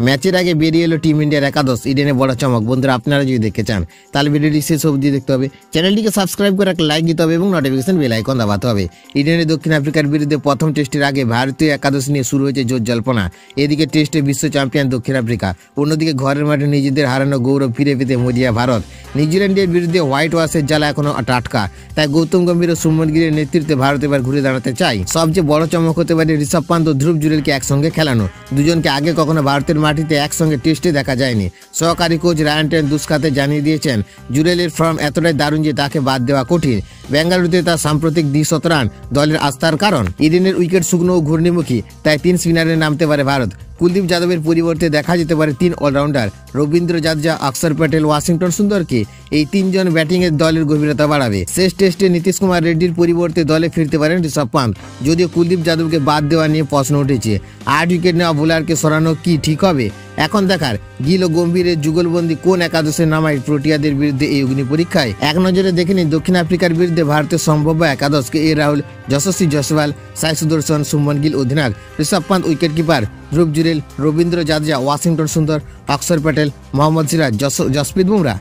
ম্যাচের আগে বেরিয়ে এলো টিম ইন্ডিয়ার একাদশ, ইডেনে বড় চমক। বন্ধুরা আপনারা যদি দেখতে চান তাহলে ভিডিওটি শেষ অবধি দেখতে হবে, চ্যানেলটিকে সাবস্ক্রাইব করে একটা লাইক দিতে হবে এবং নোটিফিকেশন বেল আইকন দাবাতে হবে। ইডেনে দক্ষিণ আফ্রিকার বিরুদ্ধে প্রথম টেস্টের আগে ভারতীয় একাদশ নিয়ে শুরু হয়েছে জোর জল্পনা। এদিকে টেস্টে বিশ্ব চ্যাম্পিয়ন দক্ষিণ আফ্রিকা, অন্যদিকে ঘরের মাঠে নিজেদের হারানো গৌরব ফিরে পেতে মরিয়া ভারত। নিউজিল্যান্ডের বিরুদ্ধে হোয়াইট ওয়াশের জ্বালা এখনো টাটকা, তাই গৌতম গম্ভীর ও শুভমন গিলের নেতৃত্বে ভারত এবার ঘুরে দাঁড়াতে চাই। সবচেয়ে বড় চমক হতে পারে ঋষভ পান্ত ও ধ্রুব জুরেলকে একসঙ্গে খেলানো। দুজনকে আগে কখনো ভারতের মাটিতে একসঙ্গে টেস্টে দেখা যায়নি। সহকারী কোচ রায়ান টেন দুষ্কাতে জানিয়ে দিয়েছেন জুরেলের ফর্ম এতটাই দারুণ যে তাকে বাদ দেওয়া কঠিন। বেঙ্গালুরুতে তার সাম্প্রতিক 200 রান দলের আস্থার কারণ। ইডেনের উইকেট শুকনো ও ঘূর্ণিমুখী, তাই 3 স্পিনারে নামতে পারে ভারত। কুলদীপ যাদবের পরিবর্তে দেখা যেতে পারে 3 অলরাউন্ডার রবীন্দ্র জাদেজা, অক্ষর প্যাটেল, ওয়াশিংটন সুন্দরকে। এই 3 জন ব্যাটিংয়ের দলের গভীরতা বাড়াবে। শেষ টেস্টে নীতিশ কুমার রেড্ডির পরিবর্তে দলে ফিরতে পারেন ঋষভ পান্ত, যদিও কুলদীপ যাদবকে বাদ দেওয়া নিয়ে প্রশ্ন উঠেছে। 8 উইকেট নেওয়া বোলারকে সরানো কি ঠিক হবে? এখন দেখার গিল ও গম্ভীরের যুগলবন্দি কোন একাদশে নামায় প্রোটিয়াদের বিরুদ্ধে এই অগ্নি পরীক্ষায়। এক নজরে দেখে নিন দক্ষিণ আফ্রিকার বিরুদ্ধে ভারতের সম্ভাব্য একাদশকে। রাহুল, যশস্বী জয়সওয়াল, সাই সুদর্শন, শুভমন গিল অধিনায়ক, ঋষভ পান্ত উইকেট কিপার, ধ্রুব জুরেল, রবীন্দ্র জাদেজা, ওয়াশিংটন সুন্দর, অক্ষর প্যাটেল, মোহাম্মদ সিরাজ, জসপ্রীত বুমরাহ।